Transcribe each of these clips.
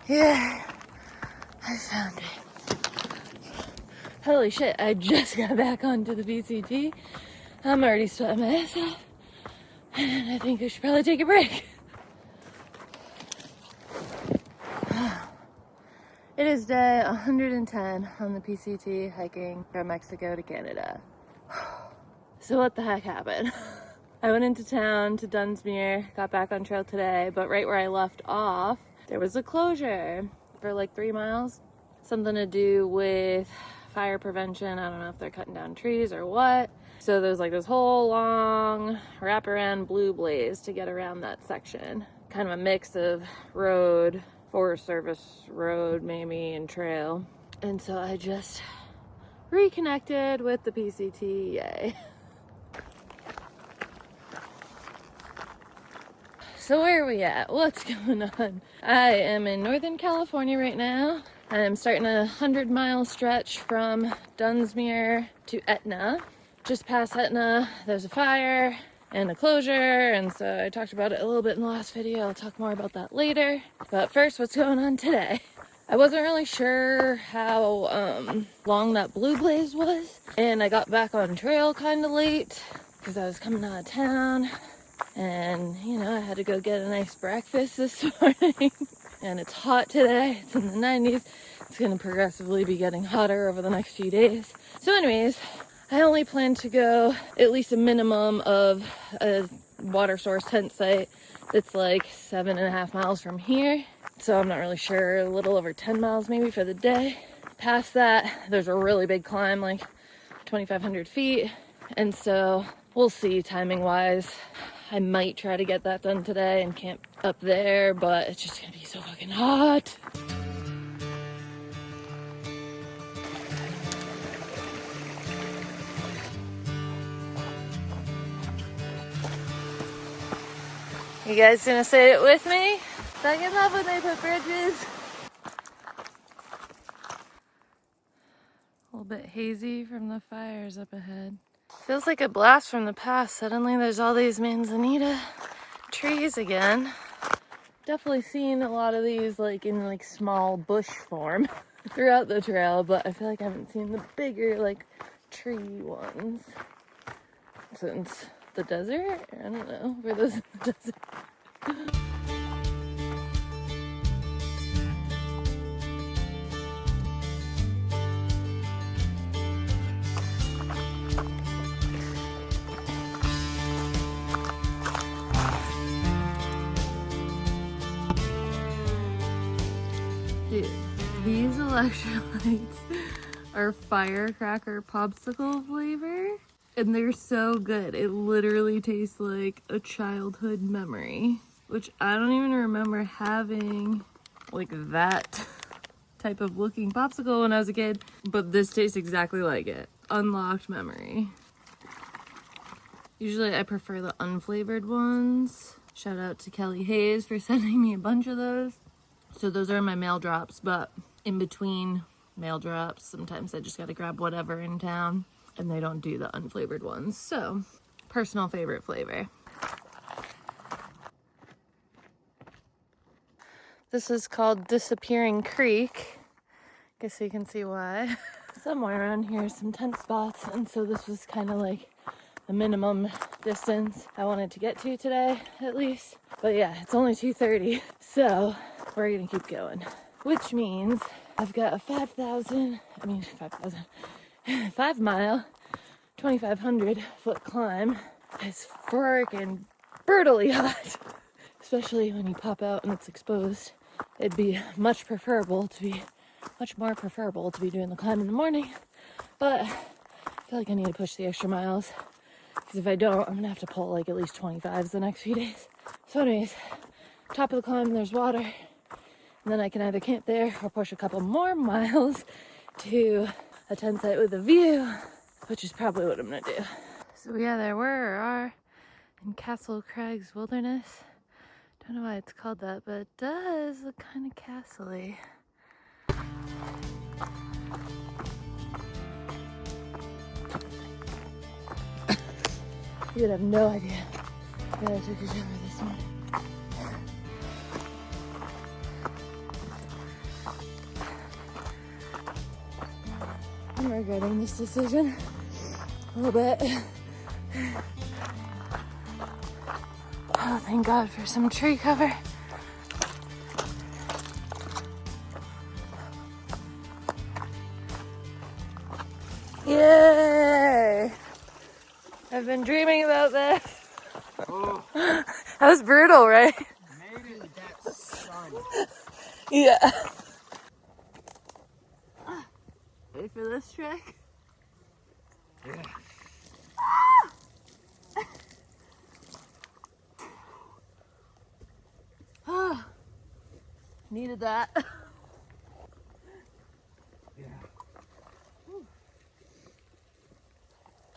Yeah, I found it. Holy shit, I just got back onto the PCT. I'm already sweating my ass off. And I think I should probably take a break. It is day 110 on the PCT hiking from Mexico to Canada. So what the heck happened? I went into town to Dunsmuir, got back on trail today, but right where I left off, there was a closure for like 3 miles. Something to do with fire prevention. I don't know if they're cutting down trees or what. So there's like this whole long wraparound blue blaze to get around that section. Kind of a mix of road, Forest Service road maybe, and trail. And so I just reconnected with the PCT, yay. So where are we at? What's going on? I am in Northern California right now. I'm starting a 100-mile stretch from Dunsmuir to Etna. Just past Etna, there's a fire and a closure, and so I talked about it a little bit in the last video. I'll talk more about that later. But first, what's going on today? I wasn't really sure how long that blue blaze was, and I got back on trail kind of late because I was coming out of town. And, you know, I had to go get a nice breakfast this morning. And it's hot today. It's in the 90s. It's going to progressively be getting hotter over the next few days. So anyways, I only plan to go at least a minimum of a water source tent site that's like 7.5 miles from here. So I'm not really sure, a little over 10 miles maybe for the day. Past that, there's a really big climb, like 2,500 feet. And so we'll see timing wise. I might try to get that done today and camp up there, but it's just gonna be so fucking hot. You guys gonna say it with me? Fucking love when they put bridges. A little bit hazy from the fires up ahead. Feels like a blast from the past. Suddenly there's all these manzanita trees again. Definitely seen a lot of these like in like small bush form throughout the trail, but I feel like I haven't seen the bigger like tree ones since the desert. I don't know, for those in the desert. Dude, these electrolytes are firecracker popsicle flavor, and they're so good. It literally tastes like a childhood memory, which I don't even remember having like that type of looking popsicle when I was a kid, but this tastes exactly like it. Unlocked memory. Usually I prefer the unflavored ones. Shout out to Kelly Hayes for sending me a bunch of those. So those are my mail drops, but in between mail drops, sometimes I just gotta grab whatever in town, and they don't do the unflavored ones. So, personal favorite flavor. This is called Disappearing Creek. Guess you can see why. Somewhere around here are some tent spots, and so this was kind of like the minimum distance I wanted to get to today, at least. But yeah, it's only 2:30, so we're gonna keep going. Which means I've got a 5 mile, 2,500 foot climb. It's freaking brutally hot, especially when you pop out and it's exposed. It'd be much more preferable to be doing the climb in the morning, but I feel like I need to push the extra miles, because if I don't, I'm gonna have to pull like at least 25s the next few days. So anyways, top of the climb, there's water, and then I can either camp there or push a couple more miles to a tent site with a view, which is probably what I'm gonna do. So yeah, there we are in Castle Crags Wilderness. Don't know why it's called that, but it does look kind of castle-y. You would have no idea that I took a shower this morning. I'm regretting this decision a little bit. Oh, thank God for some tree cover. Yay! I've been dreaming about this. Oh, That was brutal, right? made it. That sun. Yeah. Ready for this trick? Yeah. Needed that. Yeah.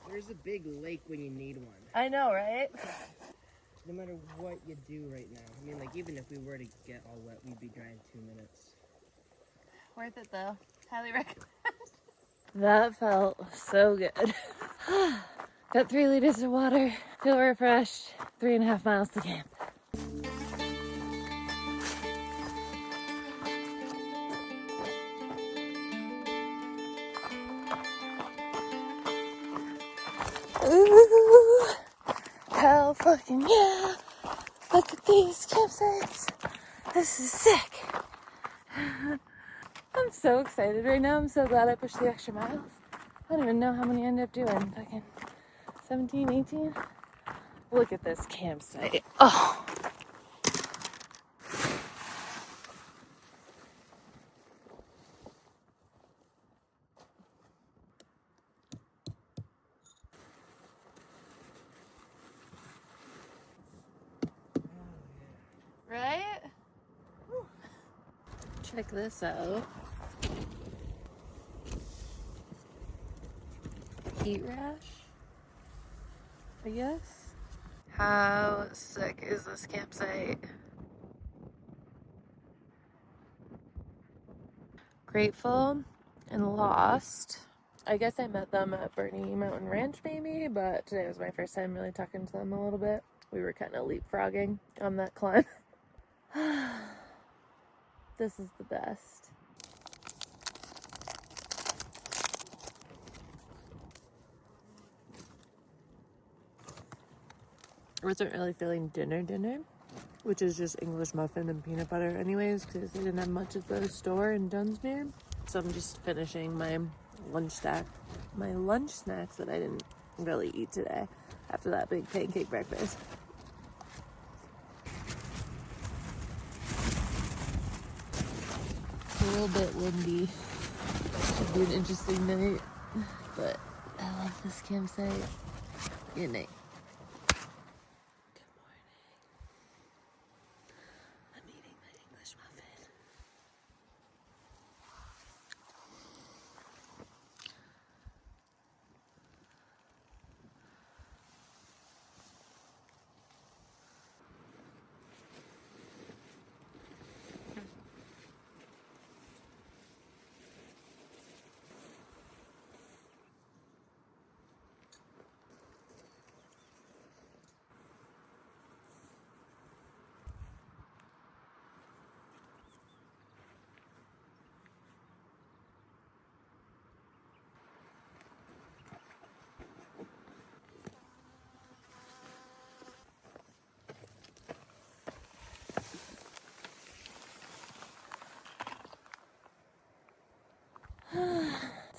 There's a big lake when you need one. I know, right? No matter what you do right now. I mean, like, even if we were to get all wet, we'd be dry in 2 minutes. Worth it though. Highly recommend. That felt so good. Got 3 liters of water. Feel refreshed. 3.5 miles to camp. Ooh, hell fucking yeah. Look at these campsites. This is sick. I'm so excited right now. I'm so glad I pushed the extra miles. I don't even know how many I ended up doing. Fucking 17, 18? Look at this campsite. Oh. Right? Whew. Check this out. Heat rash, I guess. How sick is this campsite? Grateful and Lost. I guess I met them at Bernie Mountain Ranch maybe, but today was my first time really talking to them a little bit. We were kind of leapfrogging on that climb. This is the best. I wasn't really feeling dinner, which is just English muffin and peanut butter anyways, because they didn't have much at the store in Dunsmuir. So I'm just finishing my lunch snacks that I didn't really eat today after that big pancake breakfast. It's a little bit windy. Should be an interesting night, but I love this campsite. Good night. Good morning. I'm eating my English muffin.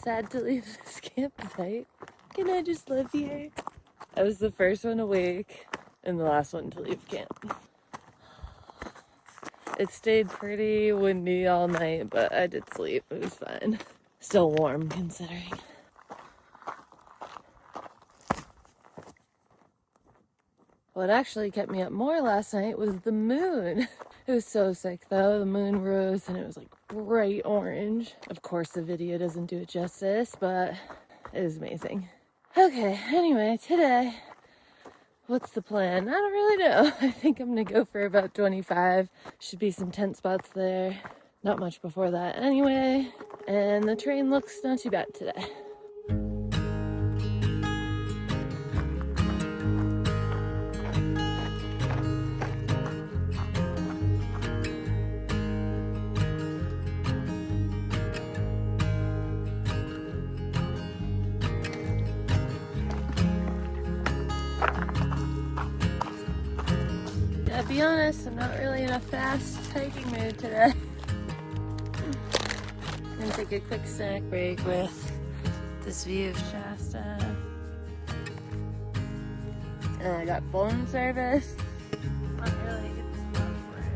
Sad to leave this campsite. Can I just live here? I was the first one awake and the last one to leave camp. It stayed pretty windy all night, but I did sleep. It was fine. Still warm considering. What actually kept me up more last night was the moon. It was so sick though. The moon rose and it was like bright orange. Of course the video doesn't do it justice, but it was amazing. Okay, anyway, today, what's the plan? I don't really know. I think I'm gonna go for about 25. Should be some tent spots there. Not much before that anyway. And the terrain looks not too bad today. be honest, I'm not really in a fast hiking mood today. I'm gonna take a quick snack break with this view of Shasta. And I got phone service. Not really a good spot for it.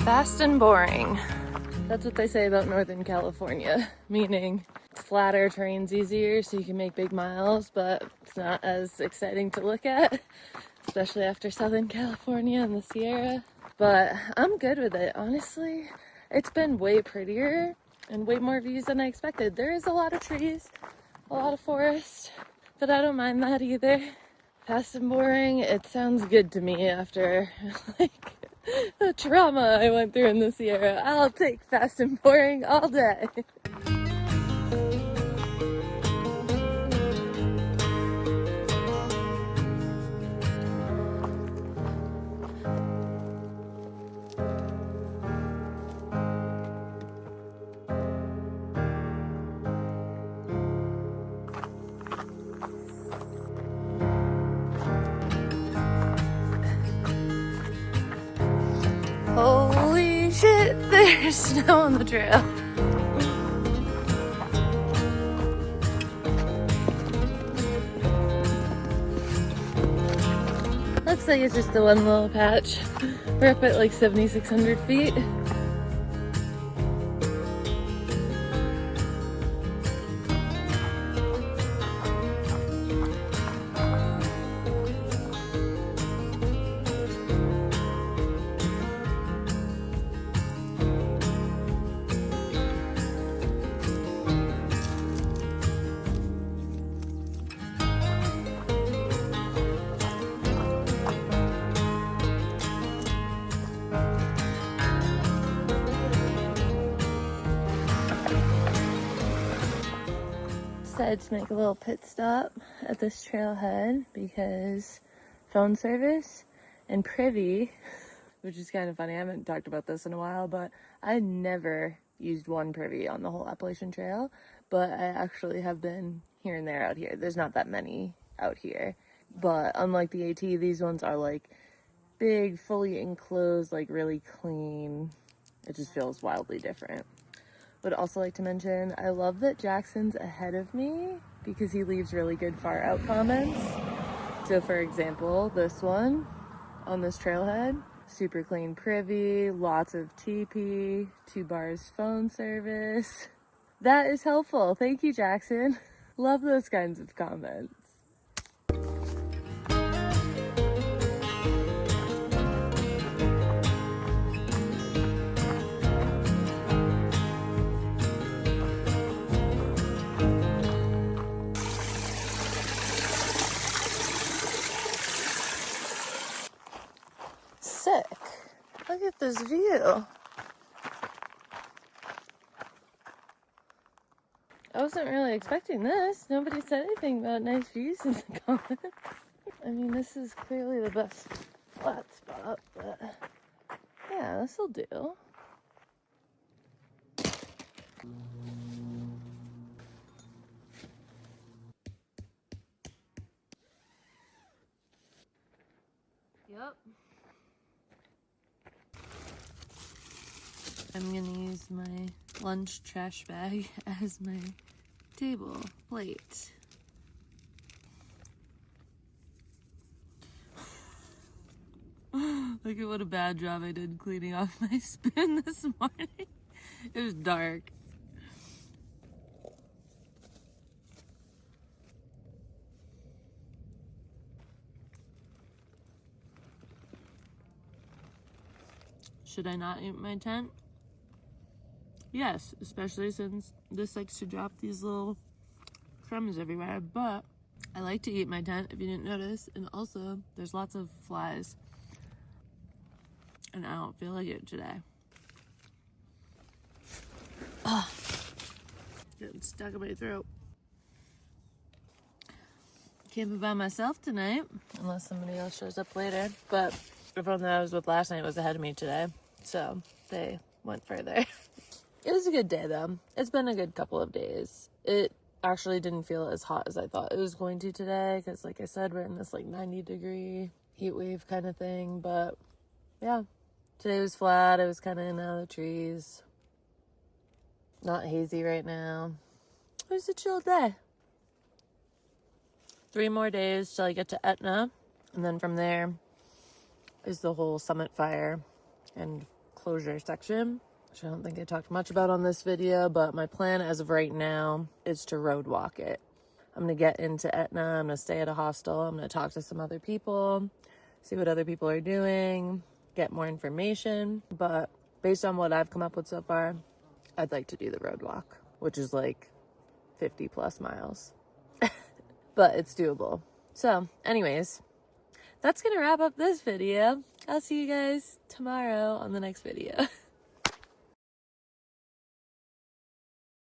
Fast and boring. That's what they say about Northern California, meaning it's flatter, terrain's easier, so you can make big miles, but it's not as exciting to look at, especially after Southern California and the Sierra. But I'm good with it, honestly. It's been way prettier and way more views than I expected. There is a lot of trees, a lot of forest, but I don't mind that either. Fast and boring, it sounds good to me after like the trauma I went through in the Sierra. I'll take fast and boring all day. Holy shit, there's snow on the trail. Looks like it's just the one little patch. We're up at like 7,600 feet. Decided to make a little pit stop at this trailhead because phone service and Privy, which is kind of funny, I haven't talked about this in a while, but I never used one Privy on the whole Appalachian Trail, but I actually have been here and there out here. There's not that many out here, but unlike the AT, these ones are like big, fully enclosed, like really clean. It just feels wildly different. Would also like to mention, I love that Jackson's ahead of me because he leaves really good far out comments. So for example, this one on this trailhead, super clean Privy, lots of TP, 2 bars phone service. That is helpful. Thank you, Jackson. Love those kinds of comments. Sick. Look at this view. I wasn't really expecting this. Nobody said anything about nice views in the comments. I mean, this is clearly the best flat spot, but yeah, this'll do. Yep. I'm gonna use my lunch trash bag as my table plate. Look at what a bad job I did cleaning off my spoon this morning. It was dark. Should I not eat my tent? Yes, especially since this likes to drop these little crumbs everywhere, but I like to eat my tent if you didn't notice, and also there's lots of flies and I don't feel like it today. Oh, getting stuck in my throat. Can't be by myself tonight unless somebody else shows up later, but everyone that I was with last night was ahead of me today, so they went further. It was a good day though. It's been a good couple of days. It actually didn't feel as hot as I thought it was going to today, because like I said, we're in this like 90-degree heat wave kind of thing. But yeah, today was flat. It was kind of in and out of the trees, not hazy right now. It was a chill day. 3 more days till I get to Etna, and then from there is the whole Summit Fire and closure section, which I don't think I talked much about on this video, but my plan as of right now is to road walk it. I'm going to get into Etna. I'm going to stay at a hostel. I'm going to talk to some other people, see what other people are doing, get more information. But based on what I've come up with so far, I'd like to do the road walk, which is like 50 plus miles. But it's doable. So anyways, that's going to wrap up this video. I'll see you guys tomorrow on the next video.